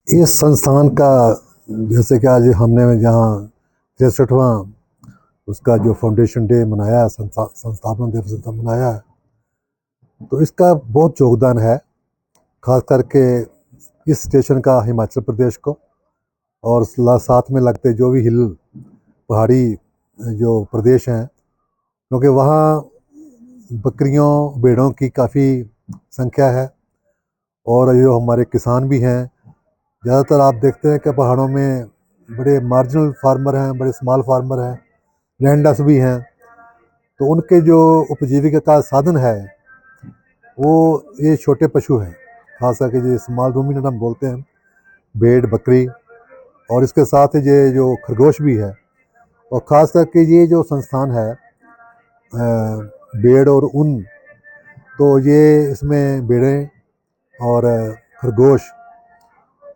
इस संस्थान का जैसे कि आज हमने जहाँ 63वां उसका जो फाउंडेशन डे मनाया है, संस्थापना दिवस मनाया है, तो इसका बहुत योगदान है, खास करके इस स्टेशन का हिमाचल प्रदेश को और साथ में लगते जो भी हिल पहाड़ी जो प्रदेश हैं, क्योंकि वहाँ बकरियों भेड़ों की काफ़ी संख्या है। और जो हमारे किसान भी हैं, ज़्यादातर आप देखते हैं कि पहाड़ों में बड़े मार्जिनल फार्मर हैं, बड़े स्मॉल फार्मर हैं, लैंडलेस भी हैं। तो उनके जो उपजीविका का साधन है वो ये छोटे पशु हैं, खास करके जो स्मॉल रूमिनेंट हम बोलते हैं, भेड़ बकरी, और इसके साथ ये जो खरगोश भी है। और ख़ास करके ये जो संस्थान है भेड़ और ऊन, तो ये इसमें भेड़ें और खरगोश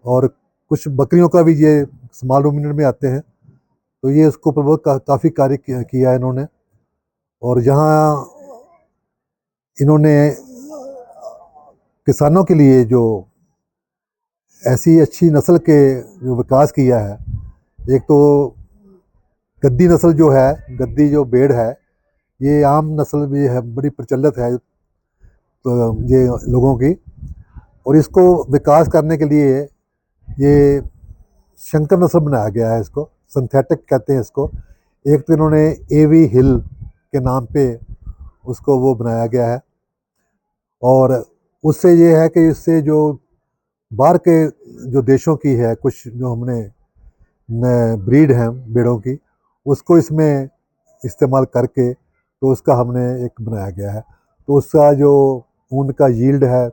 और कुछ बकरियों का भी ये स्मॉल रूमिनेंट में आते हैं। तो ये इसको प्रमोट काफ़ी कार्य किया है इन्होंने। और यहाँ इन्होंने किसानों के लिए जो ऐसी अच्छी नस्ल के जो विकास किया है, एक तो गद्दी नस्ल जो है, गद्दी जो भेड़ है, ये आम नस्ल भी है, बड़ी प्रचलित है तो ये लोगों की। और इसको विकास करने के लिए ये शंकर नस्ल बनाया गया है, इसको सिंथेटिक कहते हैं इसको। एक तो इन्होंने एवी हिल के नाम पे उसको वो बनाया गया है। और उससे ये है कि इससे जो बाहर के जो देशों की है, कुछ जो हमने ब्रीड हैं भेड़ों की, उसको इसमें इस्तेमाल करके तो उसका हमने एक बनाया गया है। तो उसका जो ऊन का यील्ड है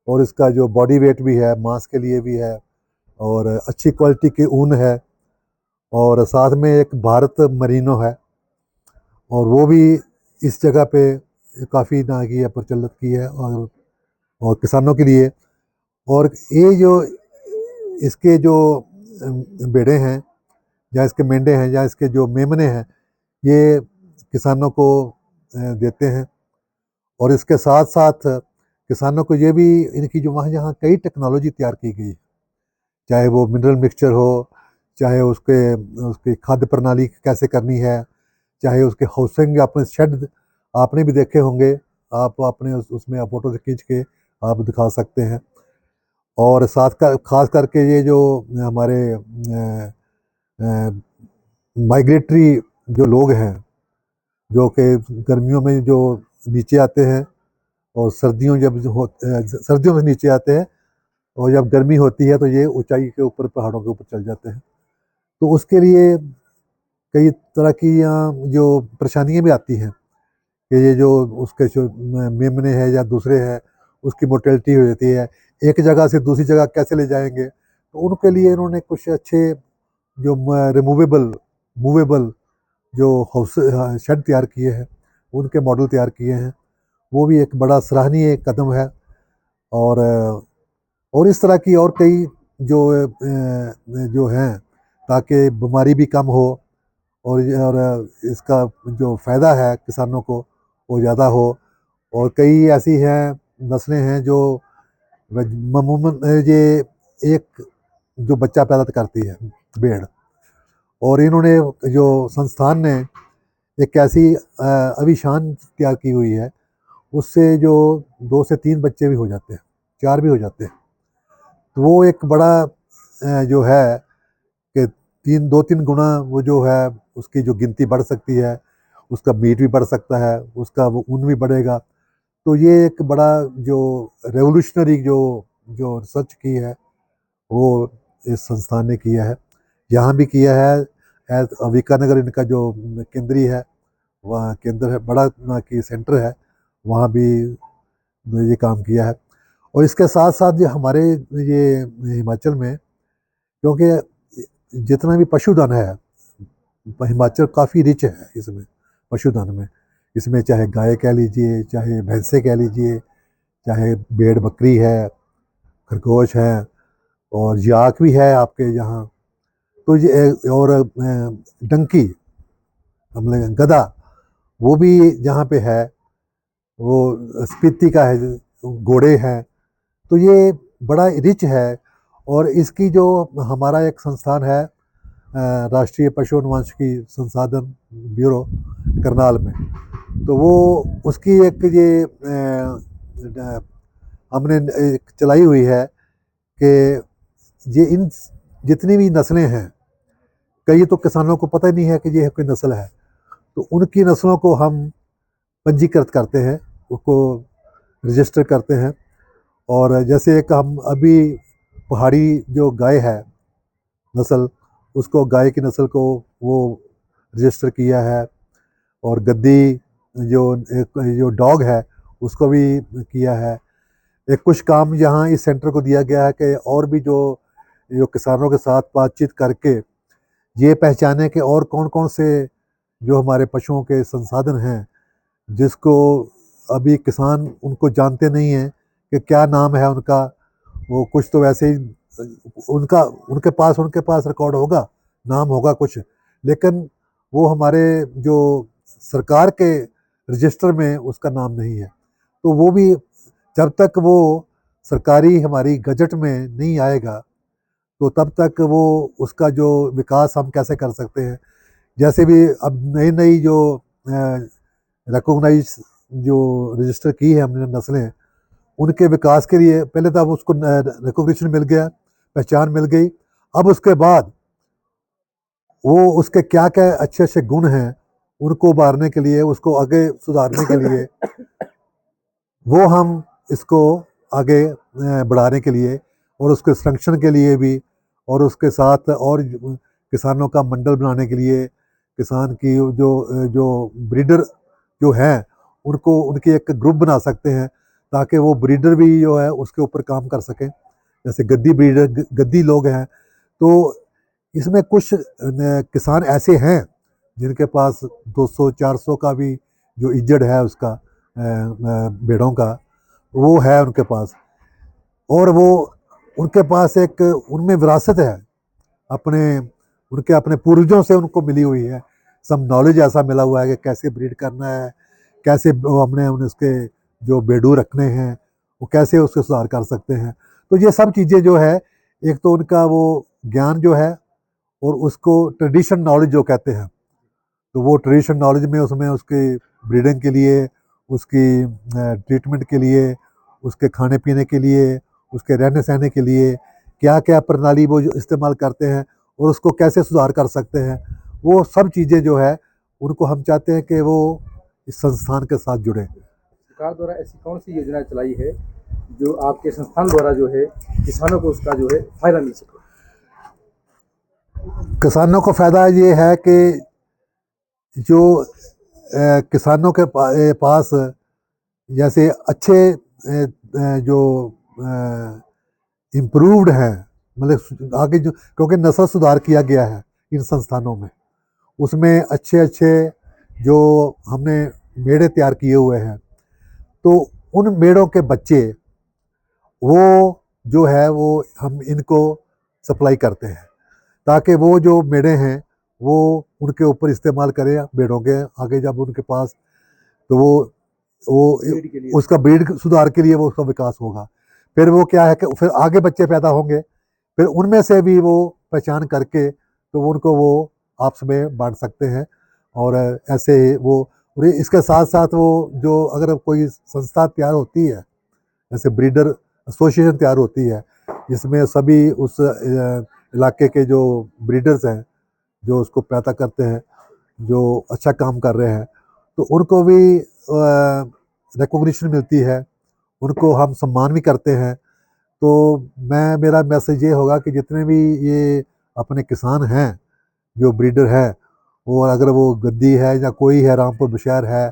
और इसका जो बॉडी वेट भी है, मांस के लिए भी है, और अच्छी क्वालिटी की ऊन है। और साथ में एक भारत मरीनो है, और वो भी इस जगह पे काफ़ी ना की है, प्रचलित की है, और किसानों के लिए। और ये जो इसके जो भेड़े हैं या इसके मेंढे हैं या इसके जो मेमने हैं, ये किसानों को देते हैं। और इसके साथ साथ किसानों को ये भी, इनकी जो वहाँ यहाँ कई टेक्नोलॉजी तैयार की गई है, चाहे वो मिनरल मिक्सचर हो, चाहे उसके उसकी खाद्य प्रणाली कैसे करनी है, चाहे उसके हाउसिंग, अपने शेड आपने भी देखे होंगे, आप अपने उसमें फ़ोटो से खींच के आप दिखा सकते हैं। और साथ का खास करके ये जो हमारे माइग्रेटरी जो लोग हैं, जो कि गर्मियों में जो नीचे आते हैं, और सर्दियों सर्दियों में नीचे आते हैं, और जब गर्मी होती है तो ये ऊंचाई के ऊपर पहाड़ों के ऊपर चल जाते हैं। तो उसके लिए कई तरह की यहाँ जो परेशानियां भी आती हैं, कि ये जो उसके जो मेमने हैं या दूसरे हैं, उसकी मोटेलिटी हो जाती है, एक जगह से दूसरी जगह कैसे ले जाएंगे। तो उनके लिए इन्होंने कुछ अच्छे जो रिमूवेबल मूवेबल जो हाउस शेड तैयार किए हैं, उनके मॉडल तैयार किए हैं। वो भी एक बड़ा सराहनीय कदम है। और और इस तरह की और कई जो हैं, ताकि बीमारी भी कम हो, और इसका जो फ़ायदा है किसानों को वो ज़्यादा हो। और कई ऐसी हैं नस्लें हैं जो अमूमन ये एक जो बच्चा पैदा करती है, भेड़। और इन्होंने जो संस्थान ने एक ऐसी अभिशान तैयार की हुई है, उससे जो 2 से 3 बच्चे भी हो जाते हैं, 4 भी हो जाते हैं। तो वो एक बड़ा जो है कि 2-3 गुना वो जो है, उसकी जो गिनती बढ़ सकती है, उसका मीट भी बढ़ सकता है, उसका वो ऊन भी बढ़ेगा। तो ये एक बड़ा जो रेवोल्यूशनरी जो जो रिसर्च की है, वो इस संस्थान ने किया है। यहाँ भी किया है, बीकानेगर इनका जो केंद्रीय है, वहाँ केंद्र है, बड़ा ना कि सेंटर है, वहाँ भी ये काम किया है। और इसके साथ साथ जो हमारे ये हिमाचल में, क्योंकि जितना भी पशुधन है, हिमाचल काफ़ी रिच है इसमें, पशुधन में। इसमें चाहे गाय कह लीजिए, चाहे भैंसे कह लीजिए, चाहे भेड़ बकरी है, खरगोश है, और याक भी है आपके यहाँ। तो ये और डंकी, हम लोग गधा, वो भी जहाँ पे है, वो स्पीति का है, घोड़े हैं। तो ये बड़ा रिच है। और इसकी जो हमारा एक संस्थान है राष्ट्रीय पशु अनुवांशिकी संसाधन ब्यूरो करनाल में, तो वो उसकी एक ये हमने एक चलाई हुई है कि ये इन जितनी भी नस्लें हैं, कई तो किसानों को पता ही नहीं है कि ये कोई नस्ल है, तो उनकी नस्लों को हम पंजीकृत करते हैं, उसको रजिस्टर करते हैं। और जैसे एक हम अभी पहाड़ी जो गाय है नस्ल, उसको गाय की नस्ल को वो रजिस्टर किया है। और गद्दी जो एक जो डॉग है उसको भी किया है। एक कुछ काम यहाँ इस सेंटर को दिया गया है कि और भी जो किसानों के साथ बातचीत करके ये पहचाने कि और कौन कौन से जो हमारे पशुओं के संसाधन हैं जिसको अभी किसान उनको जानते नहीं हैं कि क्या नाम है उनका। वो कुछ तो वैसे ही उनका उनके पास रिकॉर्ड होगा, नाम होगा कुछ, लेकिन वो हमारे जो सरकार के रजिस्टर में उसका नाम नहीं है। तो वो भी जब तक वो सरकारी हमारी गजट में नहीं आएगा तो तब तक वो उसका जो विकास हम कैसे कर सकते हैं। जैसे भी अब नई नई जो रिकॉग्नाइज जो रजिस्टर की है हमने नस्लें, उनके विकास के लिए पहले तो अब उसको रिकॉग्निशन मिल गया, पहचान मिल गई। अब उसके बाद वो उसके क्या क्या अच्छे अच्छे गुण हैं उनको उभारने के लिए, उसको आगे सुधारने के लिए, वो हम इसको आगे बढ़ाने के लिए और उसके संरक्षण के लिए भी, और उसके साथ और किसानों का मंडल बनाने के लिए, किसान की जो ब्रीडर जो हैं उनको उनकी एक ग्रुप बना सकते हैं ताकि वो ब्रीडर भी जो है उसके ऊपर काम कर सकें। जैसे गद्दी ब्रीडर गद्दी लोग हैं, तो इसमें कुछ किसान ऐसे हैं जिनके पास 200-400 का भी जो इज्जत है उसका भेड़ों का वो है उनके पास। और वो उनके पास एक उनमें विरासत है अपने, उनके अपने पूर्वजों से उनको मिली हुई है, सब नॉलेज ऐसा मिला हुआ है कि कैसे ब्रीड करना है, कैसे हमने उसके जो बेडू रखने हैं वो कैसे उसके सुधार कर सकते हैं। तो ये सब चीज़ें जो है, एक तो उनका वो ज्ञान जो है और उसको ट्रेडिशन नॉलेज जो कहते हैं, तो वो ट्रेडिशन नॉलेज में उसमें उसकी ब्रीडिंग के लिए, उसकी ट्रीटमेंट के लिए, उसके खाने पीने के लिए, उसके रहने सहने के लिए क्या क्या प्रणाली वो जो इस्तेमाल करते हैं और उसको कैसे सुधार कर सकते हैं, वो सब चीज़ें जो है उनको हम चाहते हैं कि वो इस संस्थान के साथ जुड़े। सरकार द्वारा ऐसी कौन सी योजना चलाई है जो आपके संस्थान द्वारा जो है किसानों को उसका जो है फायदा मिल सके? किसानों को फ़ायदा ये है कि जो किसानों के पास जैसे अच्छे जो इम्प्रूव्ड हैं, मतलब आगे जो, क्योंकि नस्ल सुधार किया गया है इन संस्थानों में, उसमें अच्छे अच्छे जो हमने मेढ़े तैयार किए हुए हैं, तो उन मेढ़ों के बच्चे वो जो है वो हम इनको सप्लाई करते हैं ताकि वो जो मेढ़े हैं वो उनके ऊपर इस्तेमाल करें मेढ़ों के आगे जब उनके पास, तो वो उसका ब्रीड सुधार के लिए वो उसका विकास होगा। फिर वो क्या है कि फिर आगे बच्चे पैदा होंगे, फिर उनमें से भी वो पहचान करके तो उनको वो आपस में बांट सकते हैं। और ऐसे वो, और इसके साथ साथ वो जो अगर कोई संस्था तैयार होती है, जैसे ब्रीडर एसोसिएशन तैयार होती है जिसमें सभी उस इलाके के जो ब्रीडर्स हैं जो उसको पैदा करते हैं, जो अच्छा काम कर रहे हैं, तो उनको भी रिकॉग्निशन मिलती है, उनको हम सम्मान भी करते हैं। तो मेरा मैसेज ये होगा कि जितने भी ये अपने किसान हैं जो ब्रीडर है, वो अगर वो गद्दी है या कोई है रामपुर बुशहर है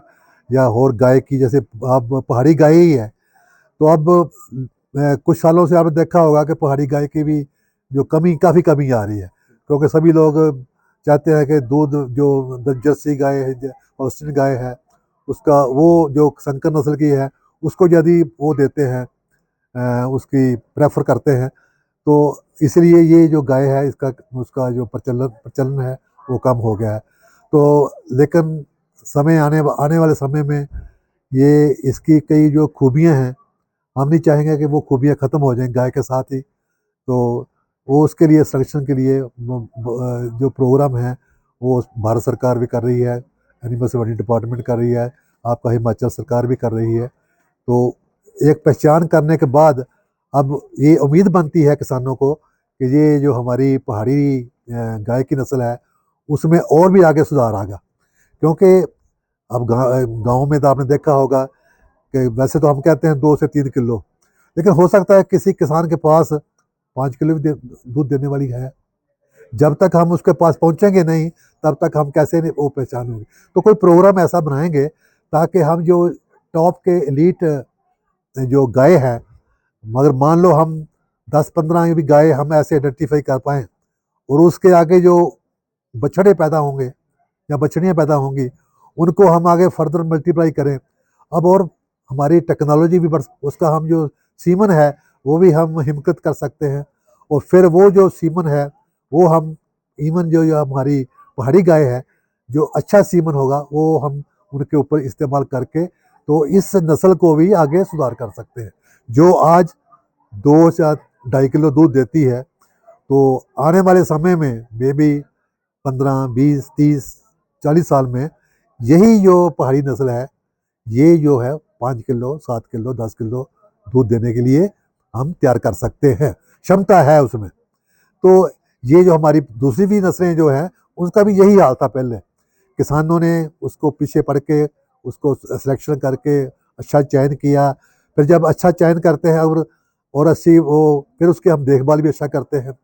या और गाय की, जैसे अब पहाड़ी गाय ही है, तो अब कुछ सालों से आपने देखा होगा कि पहाड़ी गाय की भी जो काफ़ी कमी आ रही है, क्योंकि सभी लोग चाहते हैं कि दूध जो जर्सी गाय है, हॉल्स्टीन गाय है, उसका वो जो संकर नस्ल की है उसको यदि वो देते हैं, उसकी प्रेफर करते हैं, तो इसलिए ये जो गाय है इसका उसका जो प्रचलन है वो कम हो गया है। तो लेकिन आने वाले समय में ये इसकी कई जो खूबियां हैं, हम नहीं चाहेंगे कि वो खूबियां ख़त्म हो जाएं गाय के साथ ही। तो वो उसके लिए संरक्षण के लिए जो प्रोग्राम है वो भारत सरकार भी कर रही है, एनिमल हस्बेंड्री डिपार्टमेंट कर रही है, आपका हिमाचल सरकार भी कर रही है। तो एक पहचान करने के बाद अब ये उम्मीद बनती है किसानों को कि ये जो हमारी पहाड़ी गाय की नस्ल है उसमें और भी आगे सुधार आएगा। क्योंकि अब गाँव में तो आपने देखा होगा कि वैसे तो हम कहते हैं 2 से 3 किलो, लेकिन हो सकता है किसी किसान के पास 5 किलो भी दूध देने वाली है। जब तक हम उसके पास पहुंचेंगे नहीं तब तक हम कैसे वो पहचान होंगे। तो कोई प्रोग्राम ऐसा बनाएंगे ताकि हम जो टॉप के एलीट जो गाय है, मगर मान लो हम 10-15 भी गाय हम ऐसे आइडेंटिफाई कर पाएँ और उसके आगे जो बछड़े पैदा होंगे या बछड़ियाँ पैदा होंगी उनको हम आगे फर्दर मल्टीप्लाई करें। अब और हमारी टेक्नोलॉजी भी बढ़, उसका हम जो सीमन है वो भी हम हिमकृत कर सकते हैं और फिर वो जो सीमन है वो हम इवन जो हमारी पहाड़ी गाय है जो अच्छा सीमन होगा वो हम उनके ऊपर इस्तेमाल करके तो इस नस्ल को भी आगे सुधार कर सकते हैं। जो आज 2 से 2.5 किलो दूध देती है तो आने वाले समय में मे बी 15, 20, 30, 40 साल में यही जो पहाड़ी नस्ल है ये जो है 5 किलो, 7 किलो, 10 किलो दूध देने के लिए हम तैयार कर सकते हैं, क्षमता है उसमें। तो ये जो हमारी दूसरी भी नस्लें जो हैं उसका भी यही हाल था पहले। किसानों ने उसको पीछे पड़ के उसको सिलेक्शन करके अच्छा चयन किया, फिर जब अच्छा चयन करते हैं और अच्छी वो फिर उसकी हम देखभाल भी अच्छा करते हैं,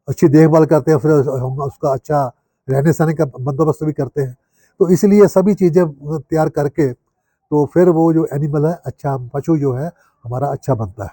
अच्छी देखभाल करते हैं, फिर हम उसका अच्छा रहने सहने का बंदोबस्त भी करते हैं। तो इसलिए सभी चीज़ें तैयार करके तो फिर वो जो एनिमल है अच्छा पशु जो है हमारा अच्छा बनता है।